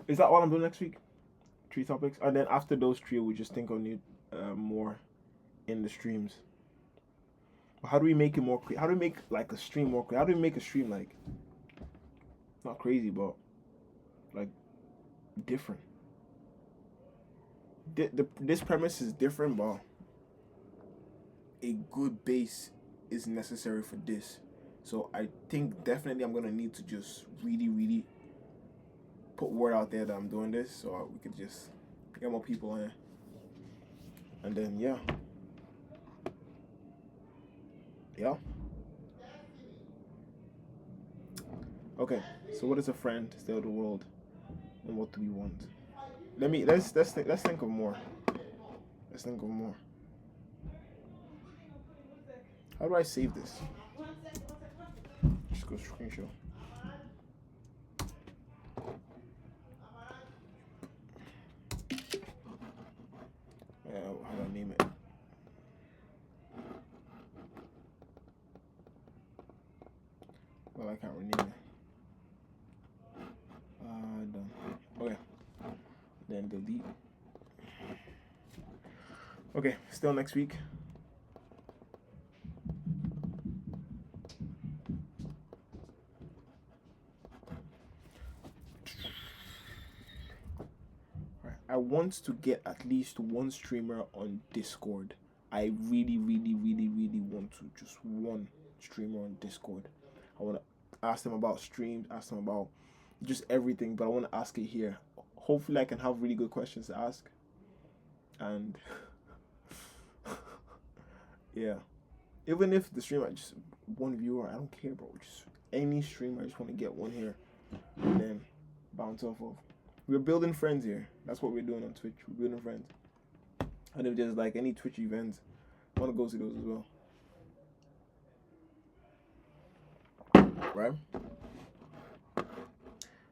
Is that all I'm doing next week? 3 topics, and then after those 3, we just think of new more in the streams. How do we make it more? How do we make like a stream more? How do we make a stream like not crazy, but like different? This premise is different, but a good base is necessary for this. So I think definitely I'm gonna need to just really, really put word out there that I'm doing this, so we could just get more people in, and then yeah. Okay, so what is a friend? State of the world, and what do we want? Let's think of more. How do I save this? Just go screenshot. How do I name it? Well, I can't rename it. Done. Okay. Then delete. Okay, still next week. I want to get at least one streamer on Discord. I really, really, really, really want to. Just one streamer on Discord. I want to ask them about streams, ask them about just everything, but I want to ask it here. Hopefully I can have really good questions to ask. And yeah. Even if the streamer just one viewer, I don't care, bro. Just any streamer, I just want to get one here and then bounce off of. We're building friends here. That's what we're doing on Twitch. We're building friends. And if there's like any Twitch events, I want to go to those as well. Right?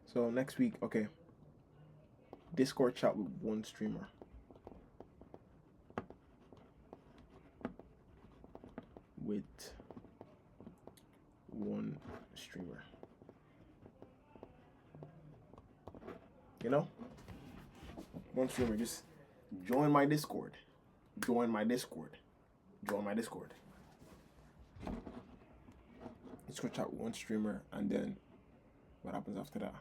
So next week, okay. Discord chat with one streamer. With one streamer. You know? One streamer. Just join my Discord. Join my Discord. Join my Discord. Discord chat with one streamer, and then what happens after that?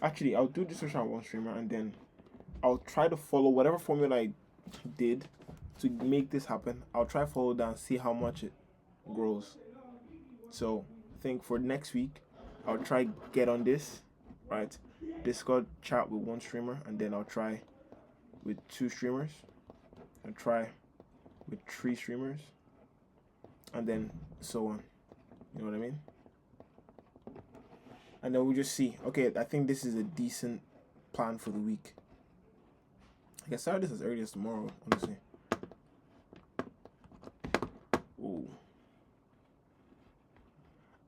Actually, I'll do Discord chat with one streamer, and then I'll try to follow whatever formula I did to make this happen. I'll try to follow down, see how much it grows. So I think for next week, I'll try get on this, right? Discord chat with one streamer, and then I'll try with 2 streamers. I'll try with 3 streamers, and then so on. You know what I mean? And then we'll just see. Okay, I think this is a decent plan for the week. I can start this as early as tomorrow, honestly. Ooh.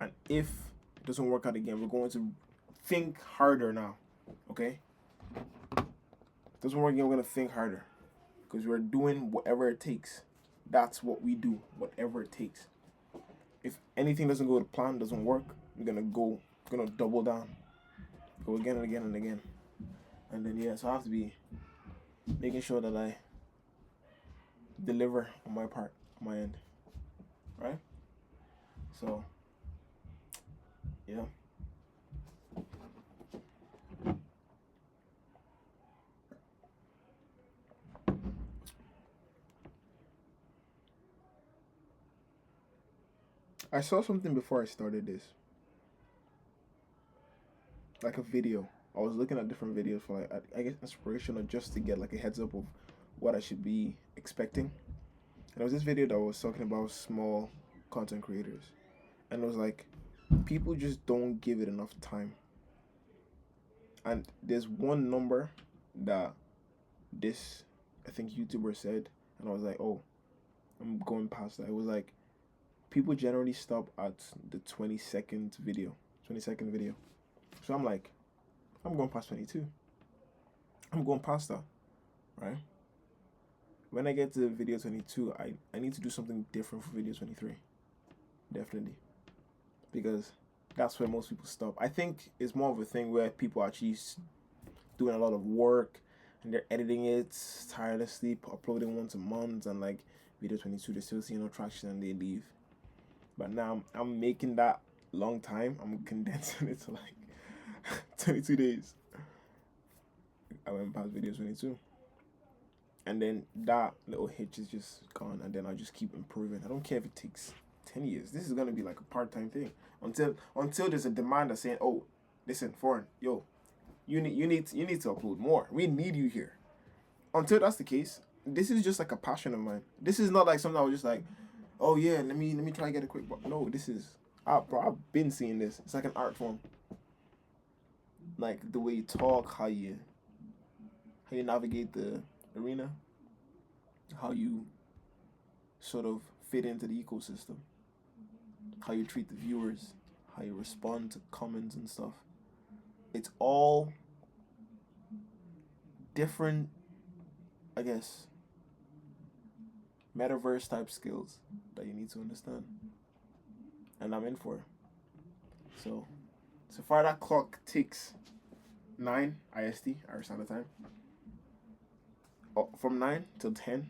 And if it doesn't work out again, we're going to think harder now. Okay? Doesn't work again, we're going to think harder. Because we're doing whatever it takes. That's what we do. Whatever it takes. If anything doesn't go to plan, doesn't work, we're gonna double down. Go again and again and again. And then yeah, so I have to be making sure that I deliver on my part, on my end. Right? So yeah. I saw something before I started this. Like a video. I was looking at different videos for like I guess inspiration or just to get like a heads up of what I should be expecting. And there was this video that was talking about small content creators. And it was like people just don't give it enough time. And there's one number that this I think YouTuber said, and I was like, oh, I'm going past that. It was like people generally stop at the 20-second video. 20-second video. So I'm like, I'm going past 22. I'm going past that. Right? When I get to video 22, I need to do something different for video 23. Definitely. Because that's where most people stop. I think it's more of a thing where people are actually doing a lot of work and they're editing it tirelessly, uploading once a month, and like video 22, they're still seeing no traction and they leave. But now I'm making that long time. I'm condensing it to like 22 days. I went past video 22. And then that little hitch is just gone, and then I'll just keep improving. I don't care if it takes 10 years. This is gonna be like a part-time thing until there's a demand that's saying, "Oh, listen, foreign, yo, you need to upload more. We need you here." Until that's the case, this is just like a passion of mine. This is not like something I was just like, "Oh yeah, let me try to get a quick." No, this is, bro, I've been seeing this. It's like an art form. Like the way you talk, how you navigate the arena, how you sort of fit into the ecosystem, how you treat the viewers, how you respond to comments and stuff. It's all different, I guess, metaverse type skills that you need to understand. And I'm in for it. So far that clock ticks 9 IST, our standard time. From 9 till 10,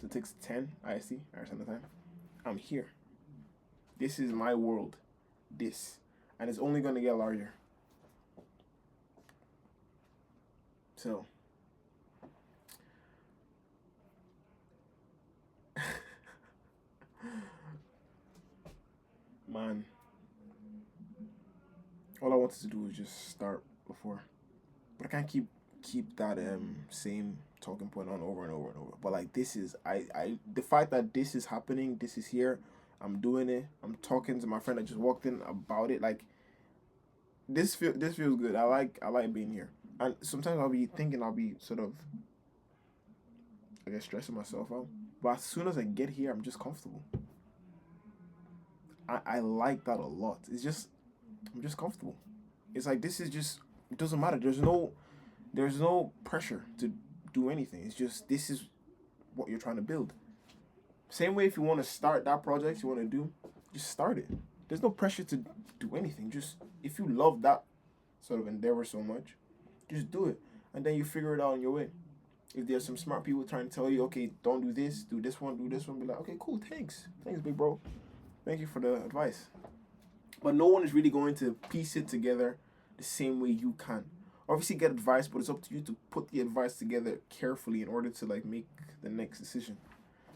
so it takes 10 IST, our standard time. I'm here. This is my world. And it's only going to get larger. So, man, all I wanted to do was just start before. But I can't keep that same talking point on over and over and over. But like this is the fact that this is happening, this is here, I'm doing it. I'm talking to my friend that just walked in about it. Like this feels good. I like being here. And sometimes I'll be thinking I'll be sort of, I guess, stressing myself out. But as soon as I get here, I'm just comfortable. I like that a lot. I'm just comfortable. It's like this is just, it doesn't matter. There's no pressure to do anything. It's just this is what you're trying to build. Same way if you want to start that project you want to do, just start it. There's no pressure to do anything. Just if you love that sort of endeavor so much, just do it. And then you figure it out on your way. If there's some smart people trying to tell you, okay, don't do this, do this one, be like, okay, cool, thanks. Thanks, big bro. Thank you for the advice. But no one is really going to piece it together the same way you can. Obviously get advice, but it's up to you to put the advice together carefully in order to like make the next decision.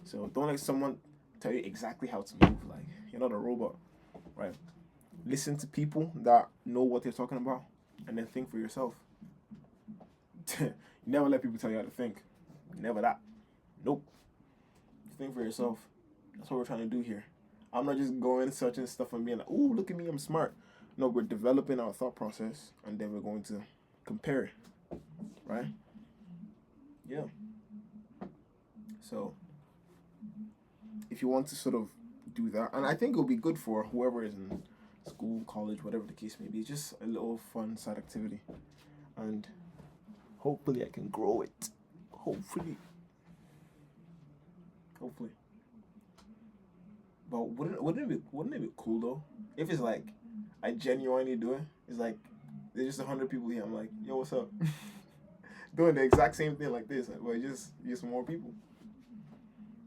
So don't let someone tell you exactly how to move. Like, you're not a robot, right? Listen to people that know what they're talking about and then think for yourself. You never let people tell you how to think. Never that. Nope. Think for yourself. That's what we're trying to do here. I'm not just going searching stuff and being like, "Ooh, look at me, I'm smart." No, we're developing our thought process and then we're going to compare it, right? Yeah. So, if you want to sort of do that, and I think it'll be good for whoever is in school, college, whatever the case may be, just a little fun side activity. And hopefully I can grow it. Hopefully. But wouldn't it be cool though? If it's like I genuinely do it. It's like there's just 100 people here. I'm like, yo, what's up? Doing the exact same thing like this, but just more people.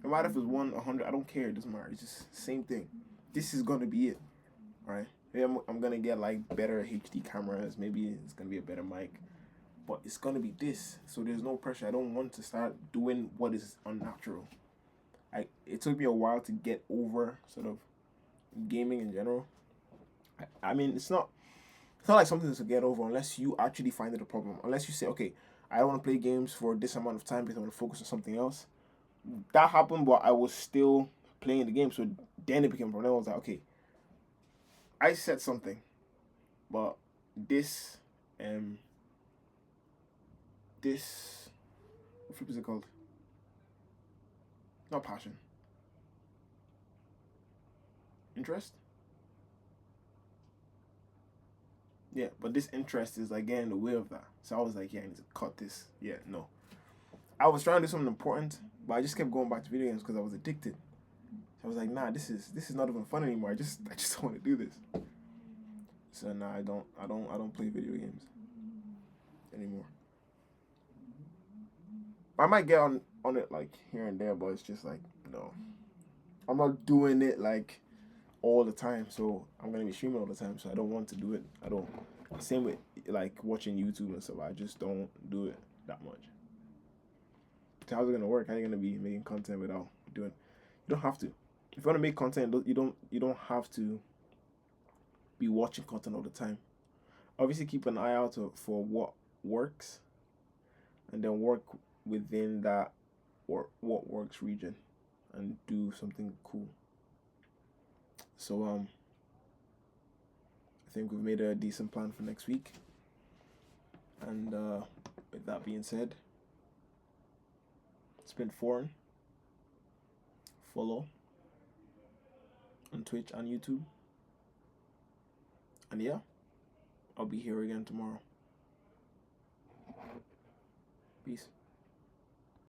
No matter if it's 100, I don't care. It doesn't matter. It's just same thing. This is gonna be it, right? Maybe I'm gonna get like better HD cameras. Maybe it's gonna be a better mic, but it's gonna be this. So there's no pressure. I don't want to start doing what is unnatural. It took me a while to get over sort of gaming in general. I mean, it's not like something to get over unless you actually find it a problem. Unless you say, okay, I don't want to play games for this amount of time because I want to focus on something else. That happened, but I was still playing the game. So then it became a problem. I was like, okay, I said something, but this, this, what flip is it called? Not passion. Interest? Yeah, but this interest is like getting in the way of that. So I was like, yeah, I need to cut this. Yeah, no. I was trying to do something important, but I just kept going back to video games because I was addicted. So I was like, nah, this is not even fun anymore. I just don't want to do this. So nah, I don't play video games anymore. I might get on it like here and there, but it's just like, no. I'm not doing it like all the time, so I'm gonna be streaming all the time, so I don't want to do it. I don't. Same with like watching YouTube and stuff. I just don't do it that much. So how's it gonna work? How are you gonna be making content without doing? You don't have to. If you want to make content, you don't have to be watching content all the time. Obviously, keep an eye out for what works, and then work within that or what works region, and do something cool. So I think we've made a decent plan for next week. And with that being said, it's been foreign. Follow on Twitch and YouTube. And yeah, I'll be here again tomorrow. Peace.